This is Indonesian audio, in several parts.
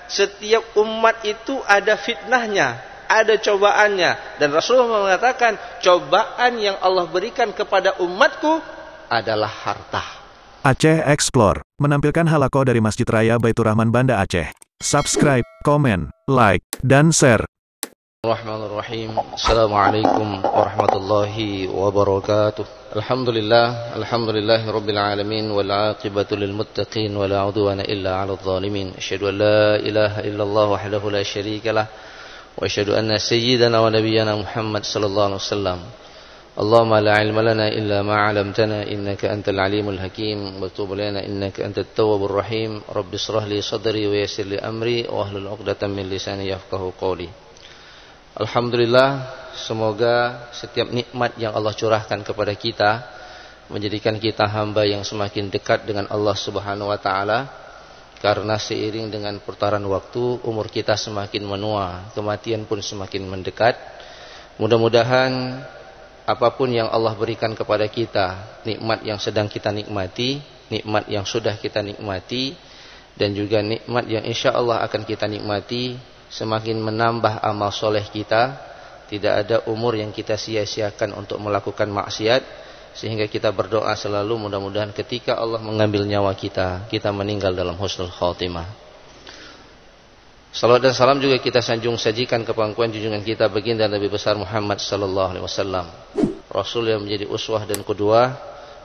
setiap umat itu ada fitnahnya, ada cobaannya. Dan Rasulullah mengatakan, cobaan yang Allah berikan kepada umatku adalah harta. Aceh Explore menampilkan halaqah dari Masjid Raya Baitur Rahman Banda Aceh. Subscribe, komen, like, dan share. Bismillahirrahmanirrahim. Assalamualaikum warahmatullahi wabarakatuh. Alhamdulillahi rabbil alamin wal aqibatu lil muttaqin wa la udwana illa 'alal zalimin. Asyhadu an la ilaha illallah wahdahu la syarikalah wa asyhadu anna sayyidana wa nabiyyana Muhammad sallallahu alaihi wasallam. Allahumma la 'ilma lana illa ma 'allamtana innaka antal alimul hakim wa tub lana innaka antat tawwabur rahim. Rabbi shrah li sadri wa yassir li amri wa hlul 'uqdatam min lisani yafqahu qawli. Alhamdulillah, semoga setiap nikmat yang Allah curahkan kepada kita menjadikan kita hamba yang semakin dekat dengan Allah Subhanahu wa taala. Karena seiring dengan perputaran waktu, umur kita semakin menua, kematian pun semakin mendekat. Mudah-mudahan apapun yang Allah berikan kepada kita, nikmat yang sedang kita nikmati, nikmat yang sudah kita nikmati, dan juga nikmat yang insya Allah akan kita nikmati, semakin menambah amal soleh kita. Tidak ada umur yang kita sia-siakan untuk melakukan maksiat, sehingga kita berdoa selalu mudah-mudahan ketika Allah mengambil nyawa kita, kita meninggal dalam husnul khatimah. Salawat dan salam juga kita sanjung sajikan ke pangkuan junjungan kita baginda Nabi besar Muhammad sallallahu alaihi wasallam, Rasul yang menjadi uswah dan qudwah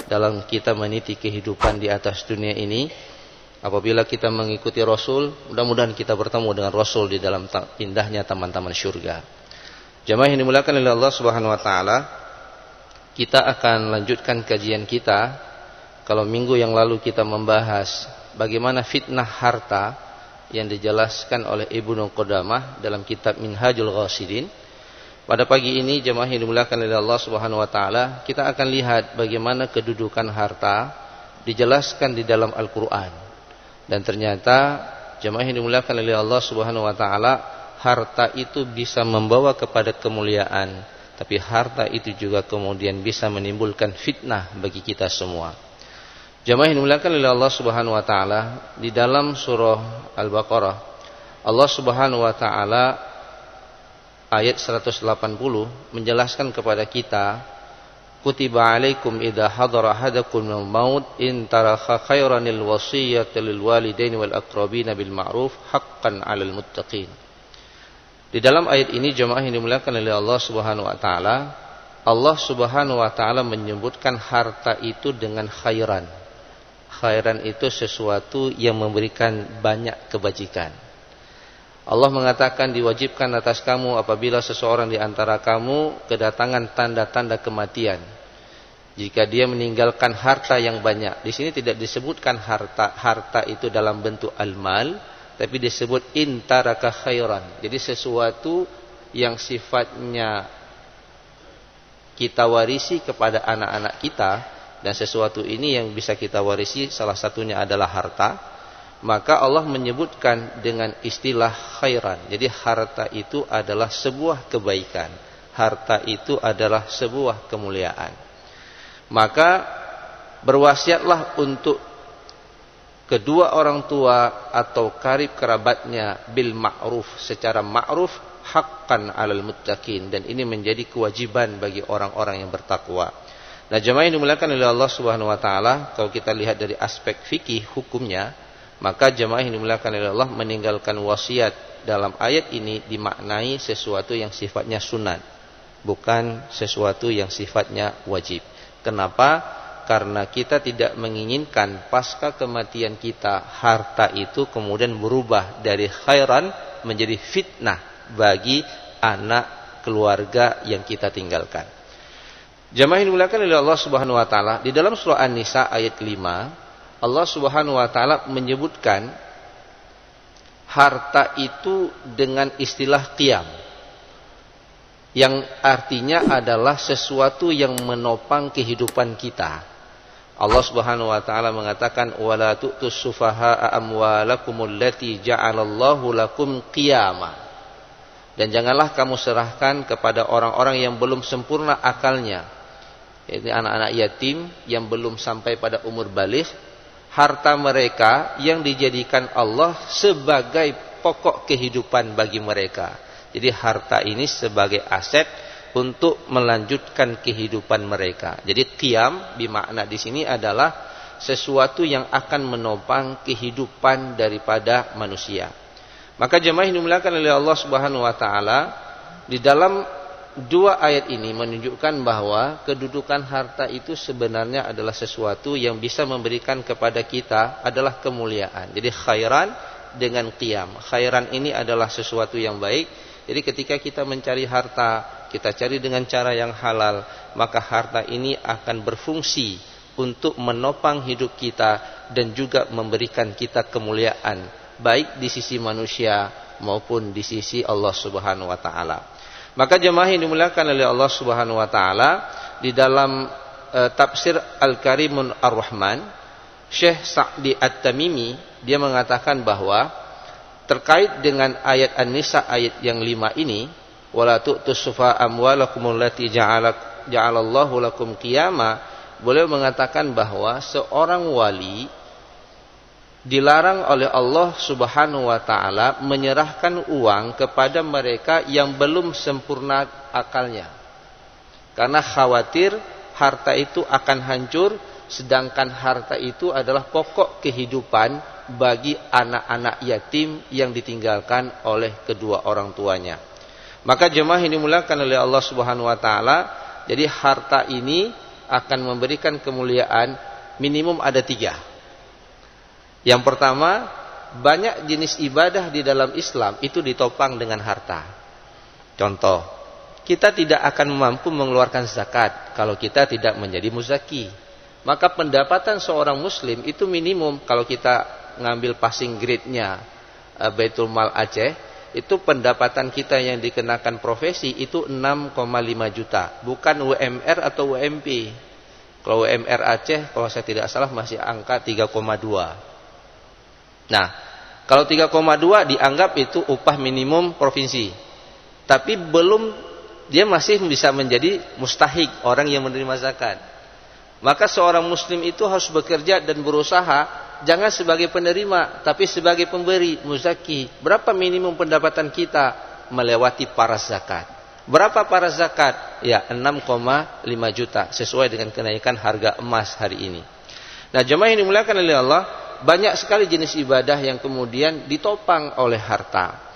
dalam kita meniti kehidupan di atas dunia ini. Apabila kita mengikuti Rasul, mudah-mudahan kita bertemu dengan Rasul di dalam indahnya taman-taman syurga. Jamaah yang dimuliakan oleh Allah Subhanahu wa taala, kita akan lanjutkan kajian kita. Kalau minggu yang lalu kita membahas bagaimana fitnah harta yang dijelaskan oleh Ibnu Qudamah dalam kitab Minhajul Ghasidin. Pada pagi ini jamaah yang dimuliakan oleh Allah Subhanahu wa taala, kita akan lihat bagaimana kedudukan harta dijelaskan di dalam Al-Qur'an. Dan ternyata jemaah yang dimuliakan oleh Allah Subhanahu wa taala, harta itu bisa membawa kepada kemuliaan, tapi harta itu juga kemudian bisa menimbulkan fitnah bagi kita semua. Jemaah yang dimuliakan oleh Allah Subhanahu wa taala, di dalam surah Al-Baqarah Allah Subhanahu wa taala ayat 180 menjelaskan kepada kita, kutiba alaikum idza hadara ahadakumul maut in taraka khairanil wasiyyatu lil walidaini wal aqrabina bil ma'ruf haqqan 'alal muttaqin. Di dalam ayat ini jemaah yang dimuliakan oleh Allah Subhanahu wa taala, Allah Subhanahu wa taala menyebutkan harta itu dengan khairan. Khairan itu sesuatu yang memberikan banyak kebajikan. Allah mengatakan diwajibkan atas kamu apabila seseorang di antara kamu kedatangan tanda-tanda kematian, jika dia meninggalkan harta yang banyak. Di sini tidak disebutkan harta itu dalam bentuk al-mal, tapi disebut in taraka khairan. Jadi sesuatu yang sifatnya kita warisi kepada anak-anak kita, dan sesuatu ini yang bisa kita warisi salah satunya adalah harta. Maka Allah menyebutkan dengan istilah khairan. Jadi harta itu adalah sebuah kebaikan, harta itu adalah sebuah kemuliaan. Maka berwasiatlah untuk kedua orang tua atau karib kerabatnya bil ma'ruf, secara ma'ruf, haqqan 'alal muttaqin, dan ini menjadi kewajiban bagi orang-orang yang bertakwa. Nah, jemaah yang dimuliakan oleh Allah Subhanahu wa taala, kalau kita lihat dari aspek fikih hukumnya, maka jemaah yang dimuliakan oleh Allah, meninggalkan wasiat dalam ayat ini dimaknai sesuatu yang sifatnya sunat, bukan sesuatu yang sifatnya wajib. Kenapa? Karena kita tidak menginginkan pasca kematian kita harta itu kemudian berubah dari khairan menjadi fitnah bagi anak keluarga yang kita tinggalkan. Jemaah yang dimuliakan oleh Allah Subhanahu wa taala, di dalam surah An-Nisa ayat 5 Allah Subhanahu wa taala menyebutkan harta itu dengan istilah qiyam, yang artinya adalah sesuatu yang menopang kehidupan kita. Allah Subhanahu wa taala mengatakan, wala tu'tus sufaha'a amwalakumul lati ja'alallahu lakum qiyama, dan janganlah kamu serahkan kepada orang-orang yang belum sempurna akalnya, yaitu anak-anak yatim yang belum sampai pada umur baligh, harta mereka yang dijadikan Allah sebagai pokok kehidupan bagi mereka. Jadi harta ini sebagai aset untuk melanjutkan kehidupan mereka. Jadi qiyam bermakna di sini adalah sesuatu yang akan menopang kehidupan daripada manusia. Maka jemaah yang dimuliakan oleh Allah Subhanahu wa taala, di dalam dua ayat ini menunjukkan bahwa kedudukan harta itu sebenarnya adalah sesuatu yang bisa memberikan kepada kita adalah kemuliaan. Jadi khairan dengan qiyam. Khairan ini adalah sesuatu yang baik. Jadi ketika kita mencari harta, kita cari dengan cara yang halal, maka harta ini akan berfungsi untuk menopang hidup kita dan juga memberikan kita kemuliaan, baik di sisi manusia maupun di sisi Allah Subhanahu wa taala. Maka jemaah yang dimuliakan oleh Allah Subhanahu wa taala, di dalam tafsir Al-Karimun Ar-Rahman, Syekh Sa'di At-Tamimi dia mengatakan bahwa terkait dengan ayat An-Nisa ayat yang 5 ini, wala tu'tus sufa amwalakum allati ja'alallahu lakum qiyama, beliau mengatakan bahwa seorang wali dilarang oleh Allah Subhanahu wa taala menyerahkan uang kepada mereka yang belum sempurna akalnya. Karena khawatir harta itu akan hancur, sedangkan harta itu adalah pokok kehidupan bagi anak-anak yatim yang ditinggalkan oleh kedua orang tuanya. Maka jemaah ini dimuliakan oleh Allah Subhanahu wa taala, jadi harta ini akan memberikan kemuliaan minimum ada 3. Yang pertama, banyak jenis ibadah di dalam Islam itu ditopang dengan harta. Contoh, kita tidak akan mampu mengeluarkan zakat kalau kita tidak menjadi muzaki. Maka pendapatan seorang muslim itu minimum, kalau kita ngambil passing grade-nya Baitul Mal Aceh, itu pendapatan kita yang dikenakan profesi itu 6,5 juta, bukan UMR atau UMP. Kalau UMR Aceh kalau saya tidak salah masih angka 3,2. Nah, kalau 3,2 dianggap itu upah minimum provinsi. Tapi dia masih bisa menjadi mustahik, orang yang menerima zakat. Maka seorang muslim itu harus bekerja dan berusaha, jangan sebagai penerima, tapi sebagai pemberi, muzaki. Berapa minimum pendapatan kita melewati paras zakat? Berapa paras zakat? Ya, 6,5 juta, sesuai dengan kenaikan harga emas hari ini. Nah, jemaah yang dimuliakan oleh Allah, banyak sekali jenis ibadah yang kemudian ditopang oleh harta.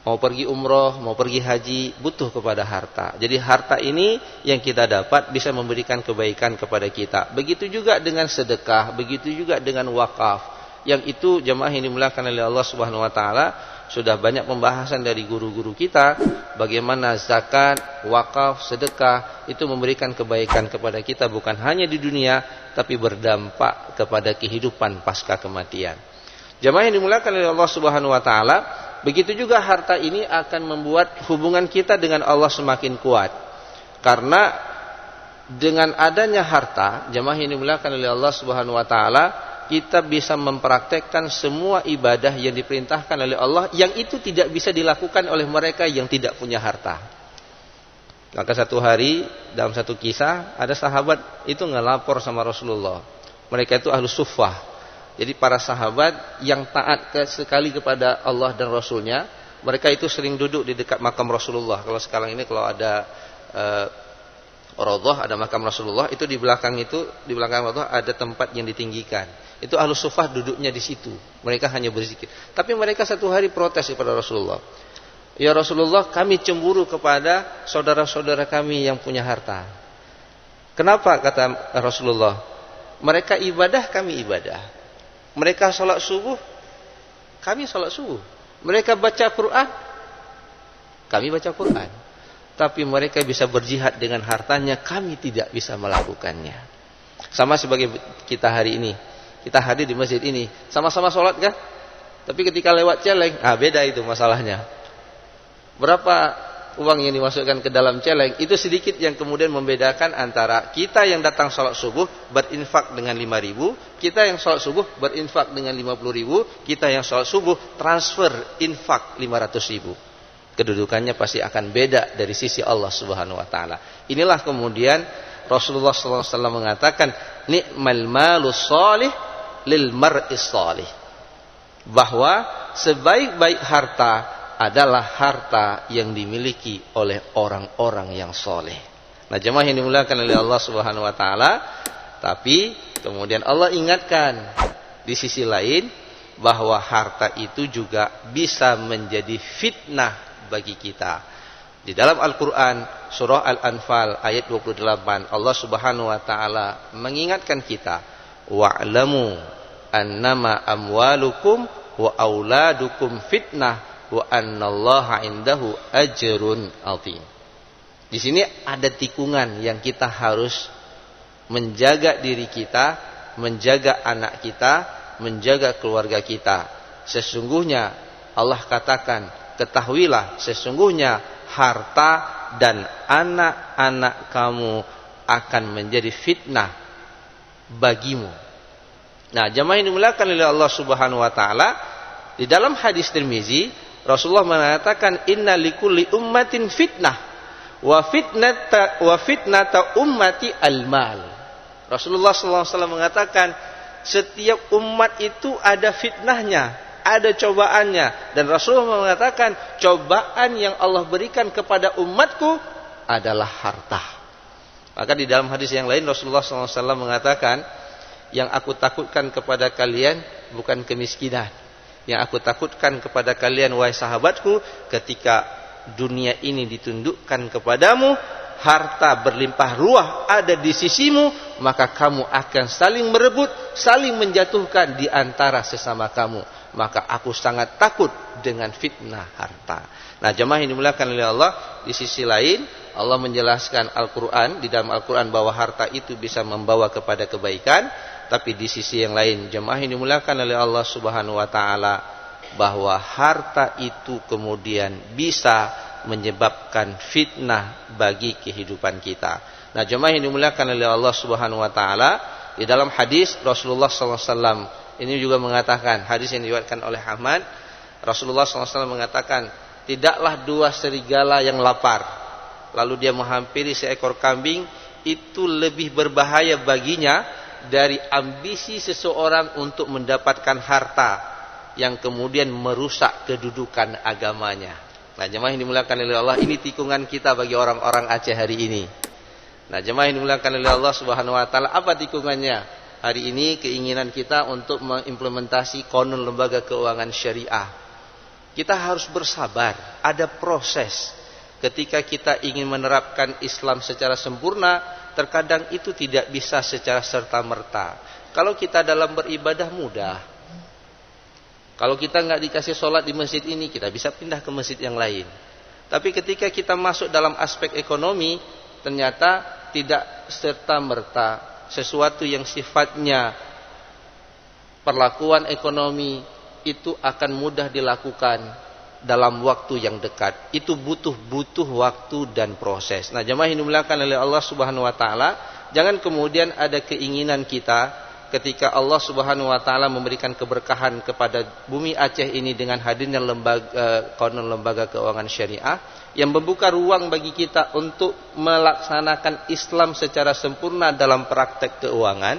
Mau pergi umroh, mau pergi haji, butuh kepada harta. Jadi harta ini yang kita dapat bisa memberikan kebaikan kepada kita. Begitu juga dengan sedekah, begitu juga dengan wakaf. Yang itu jemaah yang dimuliakan oleh Allah Subhanahu wa taala, sudah banyak pembahasan dari guru-guru kita bagaimana zakat, wakaf, sedekah itu memberikan kebaikan kepada kita bukan hanya di dunia tapi berdampak kepada kehidupan pasca kematian. Jemaah yang dimuliakan oleh Allah Subhanahu wa taala, begitu juga harta ini akan membuat hubungan kita dengan Allah semakin kuat. Karena dengan adanya harta, jemaah yang dimuliakan oleh Allah Subhanahu wa taala, kita bisa mempraktekkan semua ibadah yang diperintahkan oleh Allah yang itu tidak bisa dilakukan oleh mereka yang tidak punya harta. Maka satu hari dalam satu kisah ada sahabat itu ngelapor sama Rasulullah. Mereka itu ahlus suffah. Jadi para sahabat yang taat sekali kepada Allah dan Rasulnya, mereka itu sering duduk di dekat makam Rasulullah. Kalau sekarang ini kalau ada Raudhah, ada makam Rasulullah, itu di belakang Raudhah ada tempat yang ditinggikan. Itu ahlus suffah duduknya di situ. Mereka hanya berzikir. Tapi mereka satu hari protes kepada Rasulullah. Ya Rasulullah, kami cemburu kepada saudara-saudara kami yang punya harta. Kenapa kata Rasulullah? Mereka ibadah, kami ibadah. Mereka sholat subuh, kami sholat subuh. Mereka baca Quran, kami baca Quran. Tapi mereka bisa berjihad dengan hartanya, kami tidak bisa melakukannya. Sama sebagai kita hari ini. Kita hadir di masjid ini, sama-sama sholat kan? Tapi ketika lewat celeng, beda itu masalahnya. Berapa uang yang dimasukkan ke dalam celeng, itu sedikit yang kemudian membedakan antara kita yang datang sholat subuh berinfak dengan 5.000, kita yang sholat subuh berinfak dengan 50.000, kita yang sholat subuh transfer infak 500.000. Kedudukannya pasti akan beda dari sisi Allah Subhanahu wa taala. Inilah kemudian Rasulullah SAW mengatakan, ni'mal malus shalih lil mar'is shalih. bahwa sebaik-baik harta adalah harta yang dimiliki oleh orang-orang yang soleh. Nah, jemaah yang dimuliakan oleh Allah Subhanahu wa taala, tapi kemudian Allah ingatkan di sisi lain bahwa harta itu juga bisa menjadi fitnah bagi kita. Di dalam Al-Qur'an surah Al-Anfal ayat 28, Allah Subhanahu wa taala mengingatkan kita, wa'lamu annama amwalukum wa auladukum fitnah wa annallaha indahu ajrun azim. Di sini ada tikungan yang kita harus menjaga diri kita, menjaga anak kita, menjaga keluarga kita. Sesungguhnya Allah katakan, ketahuilah sesungguhnya harta dan anak-anak kamu akan menjadi fitnah bagimu. Nah, jemaah yang dimuliakan oleh Allah Subhanahu wa taala, di dalam hadis Tirmizi Rasulullah mengatakan, inna likulli ummatin fitnah wa fitnata ummati al-mal. Rasulullah SAW mengatakan, setiap umat itu ada fitnahnya, ada cobaannya, dan Rasulullah mengatakan cobaan yang Allah berikan kepada umatku adalah harta. Maka di dalam hadis yang lain Rasulullah SAW mengatakan, yang aku takutkan kepada kalian bukan kemiskinan. Yang aku takutkan kepada kalian wahai sahabatku, ketika dunia ini ditundukkan kepadamu, harta berlimpah ruah ada di sisimu, maka kamu akan saling merebut, saling menjatuhkan di antara sesama kamu. Maka aku sangat takut dengan fitnah harta. Nah, jemaah yang dimuliakan oleh Allah, di sisi lain Allah menjelaskan Al-Quran, di dalam Al-Quran bahwa harta itu bisa membawa kepada kebaikan. Tapi di sisi yang lain, jemaah yang dimuliakan oleh Allah Subhanahu wa taala, bahwa harta itu kemudian bisa menyebabkan fitnah bagi kehidupan kita. Nah, jemaah yang dimuliakan oleh Allah Subhanahu wa taala, di dalam hadis Rasulullah SAW ini juga mengatakan, hadis yang diriwayatkan oleh Ahmad, Rasulullah SAW mengatakan, tidaklah dua serigala yang lapar lalu dia menghampiri seekor kambing, itu lebih berbahaya baginya dari ambisi seseorang untuk mendapatkan harta yang kemudian merusak kedudukan agamanya. Nah, jemaah yang dimuliakan oleh Allah, ini tikungan kita bagi orang-orang Aceh hari ini. Nah, jemaah yang dimuliakan oleh Allah Subhanahu wa taala, apa tikungannya? Hari ini keinginan kita untuk mengimplementasi konon lembaga keuangan syariah. Kita harus bersabar, ada proses. Ketika kita ingin menerapkan Islam secara sempurna, terkadang itu tidak bisa secara serta-merta. Kalau kita dalam beribadah mudah. Kalau kita nggak dikasih sholat di masjid ini, kita bisa pindah ke masjid yang lain. Tapi ketika kita masuk dalam aspek ekonomi, ternyata tidak serta-merta sesuatu yang sifatnya perlakuan ekonomi itu akan mudah dilakukan dalam waktu yang dekat. Itu butuh waktu dan proses. Nah, jemaah yang dimuliakan oleh Allah Subhanahu wa taala, jangan kemudian ada keinginan kita ketika Allah Subhanahu wa taala memberikan keberkahan kepada bumi Aceh ini dengan hadirnya lembaga keuangan syariah yang membuka ruang bagi kita untuk melaksanakan Islam secara sempurna dalam praktek keuangan,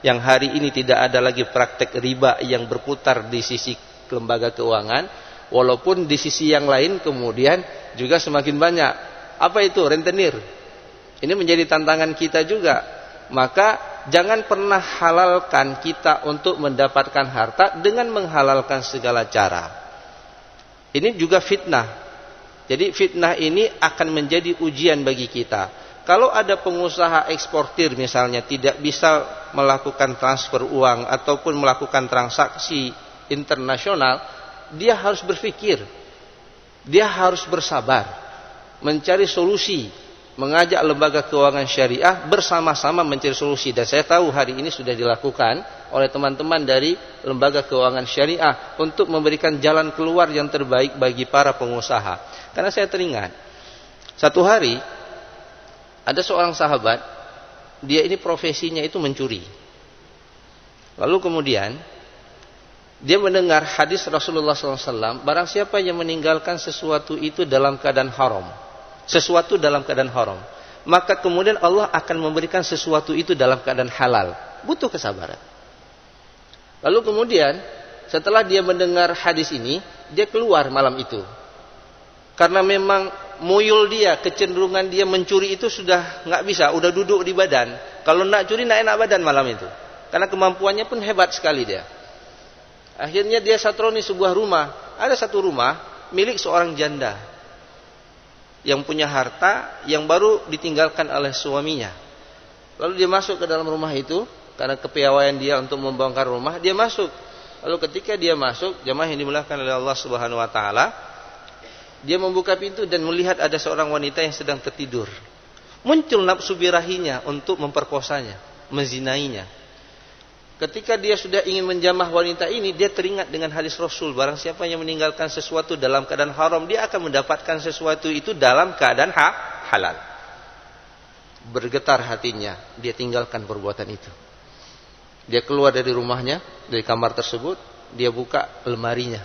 yang hari ini tidak ada lagi praktek riba yang berputar di sisi lembaga keuangan. Walaupun di sisi yang lain kemudian juga semakin banyak. Apa itu? Rentenir. Ini menjadi tantangan kita juga. Maka jangan pernah halalkan kita untuk mendapatkan harta dengan menghalalkan segala cara. Ini juga fitnah. Jadi fitnah ini akan menjadi ujian bagi kita. Kalau ada pengusaha eksportir misalnya tidak bisa melakukan transfer uang ataupun melakukan transaksi internasional, dia harus berpikir, dia harus bersabar, mencari solusi, mengajak lembaga keuangan syariah bersama-sama mencari solusi. Dan saya tahu hari ini sudah dilakukan oleh teman-teman dari lembaga keuangan syariah untuk memberikan jalan keluar yang terbaik bagi para pengusaha. Karena saya teringat, satu hari ada seorang sahabat, dia ini profesinya itu mencuri. Lalu kemudian dia mendengar hadis Rasulullah SAW, barang siapa yang meninggalkan sesuatu itu dalam keadaan haram, sesuatu dalam keadaan haram, maka kemudian Allah akan memberikan sesuatu itu dalam keadaan halal. Butuh kesabaran. Lalu kemudian setelah dia mendengar hadis ini, dia keluar malam itu. Karena memang muyul dia, kecenderungan dia mencuri itu sudah nggak bisa, udah duduk di badan. Kalau nak curi, nak enak badan malam itu. Karena kemampuannya pun hebat sekali dia. Akhirnya dia satroni sebuah rumah. Ada satu rumah milik seorang janda yang punya harta yang baru ditinggalkan oleh suaminya. Lalu dia masuk ke dalam rumah itu karena kepiawaian dia untuk membongkar rumah, dia masuk. Lalu ketika dia masuk, jemaah yang dimuliakan oleh Allah Subhanahu wa taala, dia membuka pintu dan melihat ada seorang wanita yang sedang tertidur. Muncul nafsu birahinya untuk memperkosanya, menzinainya. Ketika dia sudah ingin menjamah wanita ini, dia teringat dengan hadis Rasul, barang siapa yang meninggalkan sesuatu dalam keadaan haram, dia akan mendapatkan sesuatu itu dalam keadaan halal. Bergetar hatinya, dia tinggalkan perbuatan itu. Dia keluar dari rumahnya, dari kamar tersebut, dia buka lemarinya.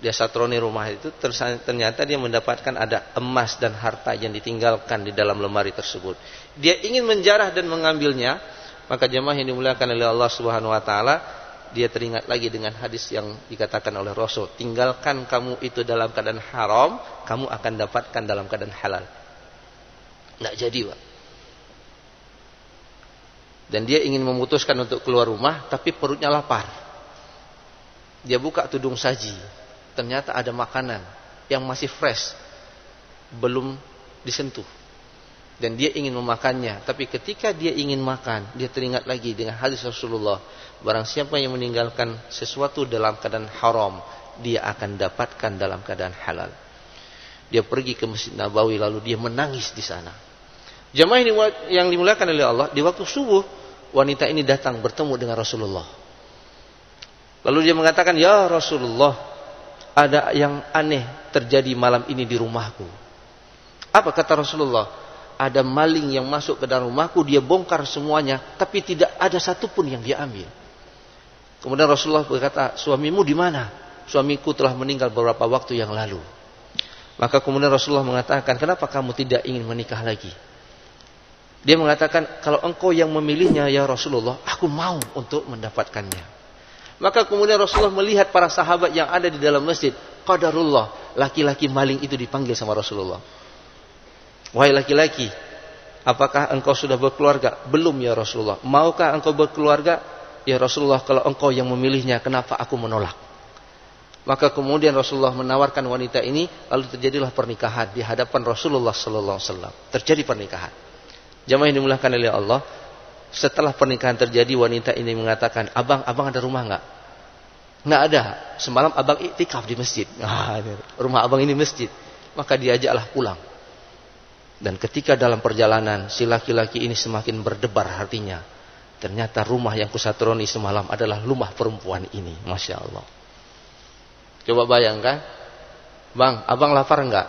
Dia satroni rumah itu, ternyata dia mendapatkan ada emas dan harta yang ditinggalkan di dalam lemari tersebut. Dia ingin menjarah dan mengambilnya, maka jemaah yang dimuliakan oleh Allah Subhanahu wa taala, dia teringat lagi dengan hadis yang dikatakan oleh Rasul, tinggalkan kamu itu dalam keadaan haram, kamu akan dapatkan dalam keadaan halal. Nggak jadi, Pak. Dan dia ingin memutuskan untuk keluar rumah, tapi perutnya lapar. Dia buka tudung saji, ternyata ada makanan yang masih fresh, belum disentuh. Dan dia ingin memakannya. Tapi ketika dia ingin makan, dia teringat lagi dengan hadis Rasulullah, barang siapa yang meninggalkan sesuatu dalam keadaan haram, dia akan dapatkan dalam keadaan halal. Dia pergi ke Masjid Nabawi, lalu dia menangis di sana. Jamaah yang dimuliakan oleh Allah, di waktu subuh, wanita ini datang bertemu dengan Rasulullah. Lalu dia mengatakan, ya Rasulullah, ada yang aneh terjadi malam ini di rumahku. Apa kata Rasulullah? Ada maling yang masuk ke dalam rumahku, dia bongkar semuanya, tapi tidak ada satupun yang dia ambil. Kemudian Rasulullah berkata, suamimu di mana? Suamiku telah meninggal beberapa waktu yang lalu. Maka kemudian Rasulullah mengatakan, kenapa kamu tidak ingin menikah lagi? Dia mengatakan, kalau engkau yang memilihnya ya Rasulullah, aku mau untuk mendapatkannya. Maka kemudian Rasulullah melihat para sahabat yang ada di dalam masjid. Qadarullah, laki-laki maling itu dipanggil sama Rasulullah. Wahai laki-laki, apakah engkau sudah berkeluarga? Belum ya Rasulullah. Maukah engkau berkeluarga? Ya Rasulullah, kalau engkau yang memilihnya, kenapa aku menolak? Maka kemudian Rasulullah menawarkan wanita ini, lalu terjadilah pernikahan di hadapan Rasulullah sallallahu alaihi wasallam. Terjadi pernikahan. Jamaah yang dimuliakan oleh Allah, setelah pernikahan terjadi, wanita ini mengatakan, abang ada rumah enggak? Enggak ada. Semalam abang iktikaf di masjid. Rumah abang ini masjid. Maka diajaklah pulang. Dan ketika dalam perjalanan, si laki-laki ini semakin berdebar hatinya. Ternyata rumah yang kusatroni semalam adalah rumah perempuan ini. Masya Allah. Coba bayangkan, bang, abang lapar enggak?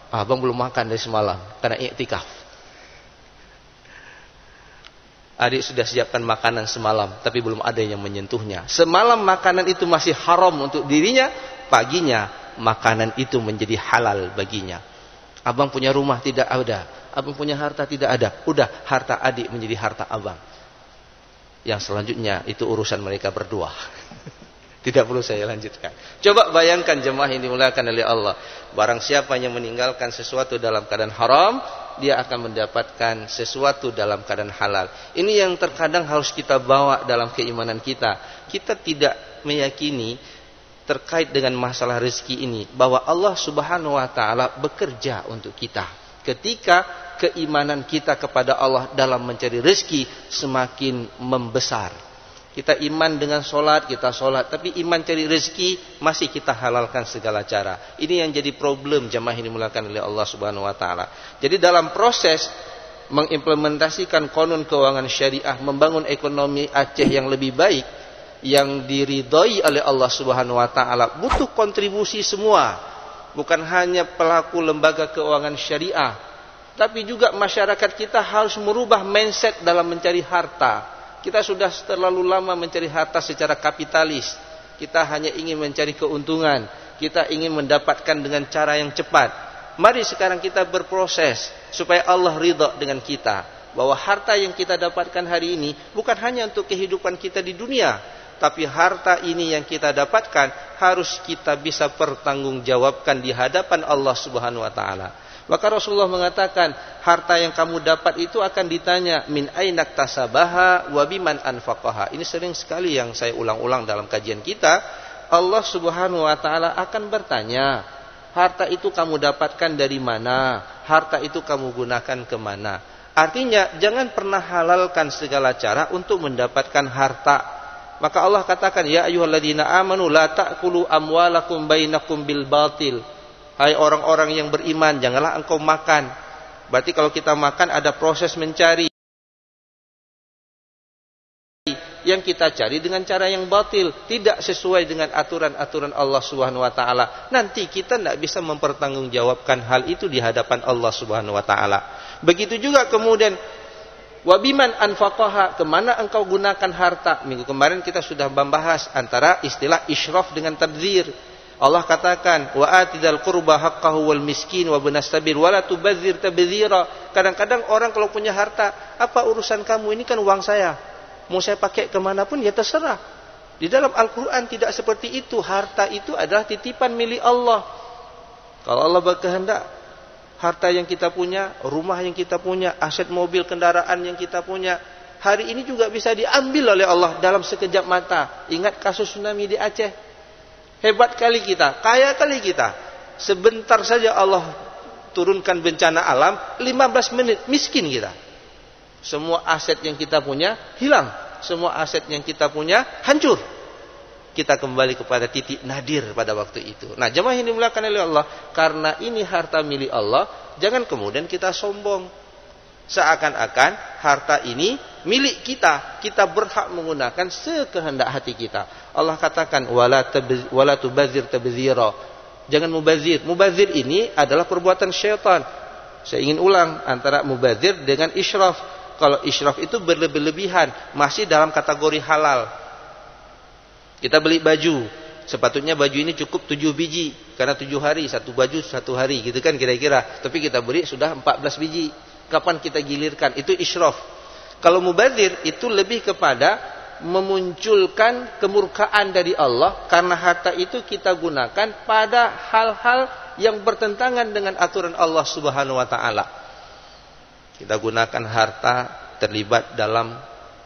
Abang belum makan dari semalam, karena iktikaf. Adik sudah siapkan makanan semalam, tapi belum ada yang menyentuhnya. Semalam makanan itu masih haram untuk dirinya, paginya makanan itu menjadi halal baginya. Abang punya rumah, tidak ada. Abang punya harta, tidak ada. Udah, harta adik menjadi harta abang. Yang selanjutnya itu urusan mereka berdua. Tidak perlu saya lanjutkan. Coba bayangkan jemaah yang dimuliakan oleh Allah. Barang siapa yang meninggalkan sesuatu dalam keadaan haram, dia akan mendapatkan sesuatu dalam keadaan halal. Ini yang terkadang harus kita bawa dalam keimanan kita. Kita tidak meyakini terkait dengan masalah rezeki ini, bahwa Allah Subhanahu wa taala bekerja untuk kita. Ketika keimanan kita kepada Allah dalam mencari rezeki semakin membesar. Kita iman dengan sholat, kita sholat, tapi iman cari rezeki masih kita halalkan segala cara. Ini yang jadi problem jamaah yang dimuliakan oleh Allah Subhanahu wa taala. Jadi dalam proses mengimplementasikan konon keuangan syariah, membangun ekonomi Aceh yang lebih baik, yang diridhoi oleh Allah Subhanahu wa taala, butuh kontribusi semua. Bukan hanya pelaku lembaga keuangan syariah, tapi juga masyarakat kita harus merubah mindset dalam mencari harta. Kita sudah terlalu lama mencari harta secara kapitalis. Kita hanya ingin mencari keuntungan, kita ingin mendapatkan dengan cara yang cepat. Mari sekarang kita berproses supaya Allah ridha dengan kita, bahwa harta yang kita dapatkan hari ini bukan hanya untuk kehidupan kita di dunia, Tapi harta ini yang kita dapatkan harus kita bisa pertanggungjawabkan di hadapan Allah Subhanahu wa taala. Maka Rasulullah mengatakan, harta yang kamu dapat itu akan ditanya min ainak tasabaha wa biman anfaqaha. Ini sering sekali yang saya ulang-ulang dalam kajian kita. Allah Subhanahu wa taala akan bertanya, harta itu kamu dapatkan dari mana? Harta itu kamu gunakan kemana? Artinya jangan pernah halalkan segala cara untuk mendapatkan harta. Maka Allah katakan, ya ayyuhalladzina amanu la ta'kulu amwalakum bainakum bil batil. Hai orang-orang yang beriman, janganlah engkau makan. Berarti kalau kita makan ada proses mencari. Yang kita cari dengan cara yang batil, tidak sesuai dengan aturan-aturan Allah Subhanahu wa taala. Nanti kita tidak bisa mempertanggungjawabkan hal itu di hadapan Allah Subhanahu wa taala. Begitu juga kemudian wabiman anfaqaha, kemana engkau gunakan harta. Minggu kemarin kita sudah membahas antara istilah israf dengan tabdzir. Allah katakan, wa atidal qurba haqqahu wal miskin wa ibnas sabil wa la tubadzir tabdzira. Kadang-kadang orang kalau punya harta, apa urusan kamu, ini kan uang saya. Mau saya pakai kemanapun ya terserah. Di dalam Al-Quran tidak seperti itu. Harta itu adalah titipan milik Allah. Kalau Allah berkehendak, harta yang kita punya, rumah yang kita punya, aset mobil, kendaraan yang kita punya, hari ini juga bisa diambil oleh Allah dalam sekejap mata. Ingat kasus tsunami di Aceh. Hebat kali kita, kaya kali kita. Sebentar saja Allah turunkan bencana alam, 15 menit miskin kita. Semua aset yang kita punya hilang. Semua aset yang kita punya hancur. Kita kembali kepada titik nadir pada waktu itu. Nah, jemaah yang dimuliakan oleh Allah, karena ini harta milik Allah, jangan kemudian kita sombong. Seakan-akan harta ini milik kita. Kita berhak menggunakan sekehendak hati kita. Allah katakan, wala tubadzir tabdzira. Jangan mubazir. Mubazir ini adalah perbuatan syaitan. Saya ingin ulang antara mubazir dengan israf. Kalau israf itu berlebihan, masih dalam kategori halal. Kita beli baju, sepatutnya baju ini cukup 7 biji, karena 7 hari, satu baju 1 hari, gitu kan kira-kira. Tapi kita beli sudah 14 biji. Kapan kita gilirkan? Itu israf. Kalau mubadzir itu lebih kepada memunculkan kemurkaan dari Allah, karena harta itu kita gunakan pada hal-hal yang bertentangan dengan aturan Allah Subhanahu wa taala. Kita gunakan harta terlibat dalam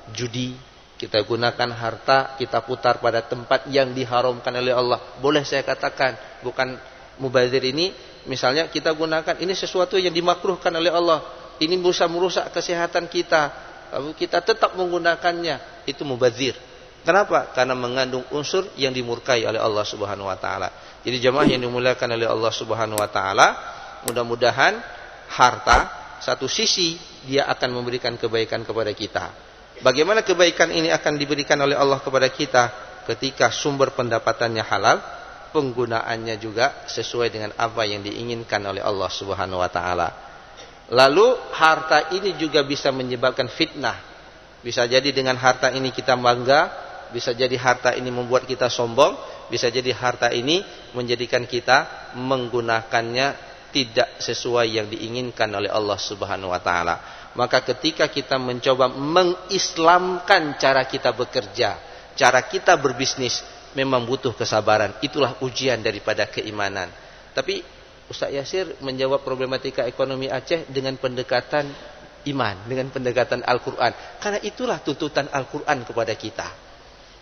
judi. Kita gunakan harta, kita putar pada tempat yang diharamkan oleh Allah. Boleh saya katakan, bukan mubazir ini, misalnya kita gunakan, ini sesuatu yang dimakruhkan oleh Allah. Ini bisa merusak kesehatan kita. Lalu kita tetap menggunakannya. Itu mubazir. Kenapa? Karena mengandung unsur yang dimurkai oleh Allah Subhanahu wa taala. Jadi jemaah yang dimuliakan oleh Allah Subhanahu wa taala, mudah-mudahan harta satu sisi dia akan memberikan kebaikan kepada kita. Bagaimana kebaikan ini akan diberikan oleh Allah kepada kita? Ketika sumber pendapatannya halal, penggunaannya juga sesuai dengan apa yang diinginkan oleh Allah Subhanahu wa taala. Lalu harta ini juga bisa menyebabkan fitnah. Bisa jadi dengan harta ini kita bangga, bisa jadi harta ini membuat kita sombong, bisa jadi harta ini menjadikan kita menggunakannya tidak sesuai yang diinginkan oleh Allah Subhanahu wa taala. Maka ketika kita mencoba mengislamkan cara kita bekerja, cara kita berbisnis, memang butuh kesabaran. Itulah ujian daripada keimanan. Tapi Ustaz Yasir menjawab problematika ekonomi Aceh dengan pendekatan iman, dengan pendekatan Al-Quran. Karena itulah tuntutan Al-Quran kepada kita.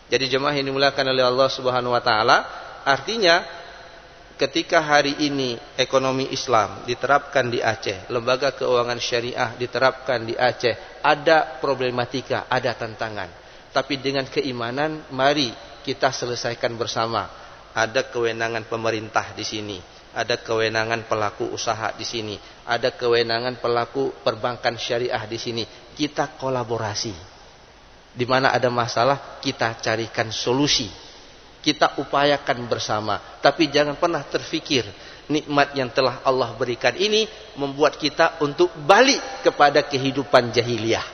Jadi jemaah yang dimuliakan oleh Allah Subhanahu wa taala, artinya ketika hari ini ekonomi Islam diterapkan di Aceh, lembaga keuangan syariah diterapkan di Aceh, ada problematika, ada tantangan. Tapi dengan keimanan, mari kita selesaikan bersama. Ada kewenangan pemerintah di sini, ada kewenangan pelaku usaha di sini, ada kewenangan pelaku perbankan syariah di sini. Kita kolaborasi. Di mana ada masalah, kita carikan solusi. Kita upayakan bersama. Tapi jangan pernah terfikir nikmat yang telah Allah berikan ini membuat kita untuk balik kepada kehidupan jahiliyah.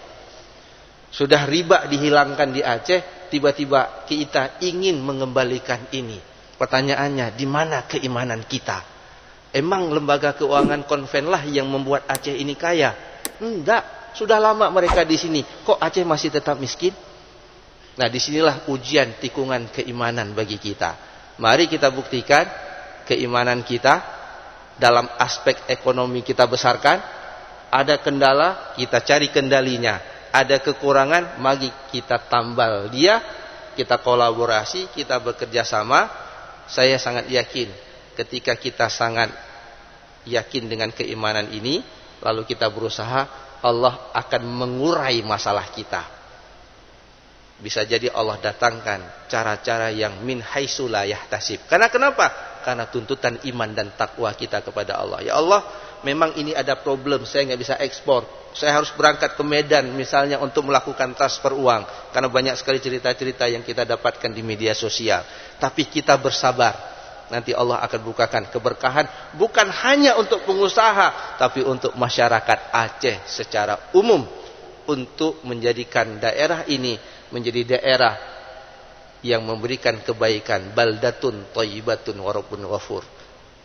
Sudah riba dihilangkan di Aceh, tiba-tiba kita ingin mengembalikan ini. Pertanyaannya, di mana keimanan kita? Emang lembaga keuangan konven lah yang membuat Aceh ini kaya? Enggak, sudah lama mereka di sini. Kok Aceh masih tetap miskin? Nah, disinilah ujian tikungan keimanan bagi kita. Mari kita buktikan keimanan kita dalam aspek ekonomi kita besarkan. Ada kendala, kita cari kendalinya. Ada kekurangan, mari kita tambal dia, kita kolaborasi, kita bekerja sama. Saya sangat yakin ketika kita sangat yakin dengan keimanan ini, lalu kita berusaha, Allah akan mengurai masalah kita. Bisa jadi Allah datangkan cara-cara yang min haitsu la yahtasib. Karena kenapa? Karena tuntutan iman dan takwa kita kepada Allah. Ya Allah, memang ini ada problem, saya nggak bisa ekspor. Saya harus berangkat ke Medan misalnya untuk melakukan transfer uang. Karena banyak sekali cerita-cerita yang kita dapatkan di media sosial. Tapi kita bersabar. Nanti Allah akan bukakan keberkahan bukan hanya untuk pengusaha, tapi untuk masyarakat Aceh secara umum, untuk menjadikan daerah ini menjadi daerah yang memberikan kebaikan, baldatun thayyibatun wa rabbun ghafur.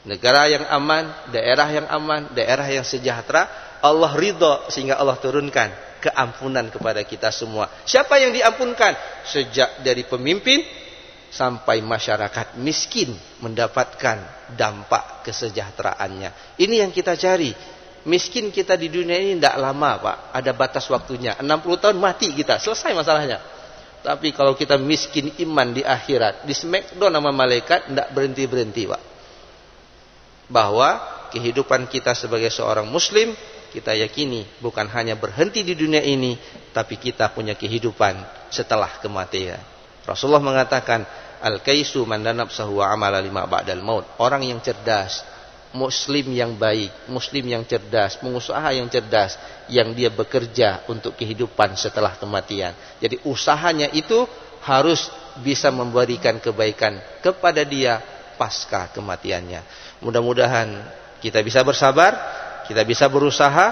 Negara yang aman, daerah yang sejahtera, Allah ridha sehingga Allah turunkan keampunan kepada kita semua. Siapa yang diampunkan? Sejak dari pemimpin sampai masyarakat miskin mendapatkan dampak kesejahteraannya. Ini yang kita cari. Miskin kita di dunia ini tidak lama, Pak. Ada batas waktunya. 60 tahun mati kita, selesai masalahnya. Tapi kalau kita miskin iman di akhirat, di smackdown sama malaikat, tidak berhenti-berhenti, Pak. Bahwa kehidupan kita sebagai seorang muslim, kita yakini bukan hanya berhenti di dunia ini, tapi kita punya kehidupan setelah kematian. Rasulullah mengatakan, al-kaisu man la nafsahu wa amala lima ba'dal maut. Orang yang cerdas, muslim yang baik, muslim yang cerdas, pengusaha yang cerdas, yang dia bekerja untuk kehidupan setelah kematian. Jadi usahanya itu harus bisa memberikan kebaikan kepada dia pasca kematiannya. Mudah-mudahan kita bisa bersabar, kita bisa berusaha,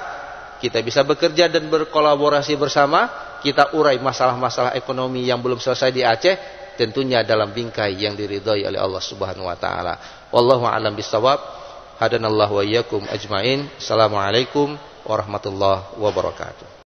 kita bisa bekerja dan berkolaborasi bersama, kita urai masalah-masalah ekonomi yang belum selesai di Aceh, tentunya dalam bingkai yang diridhai oleh Allah Subhanahu wa taala. Wallahu a'lam bishawab. Hadanallahu wa iyyakum ajmain. Assalamualaikum warahmatullahi wabarakatuh.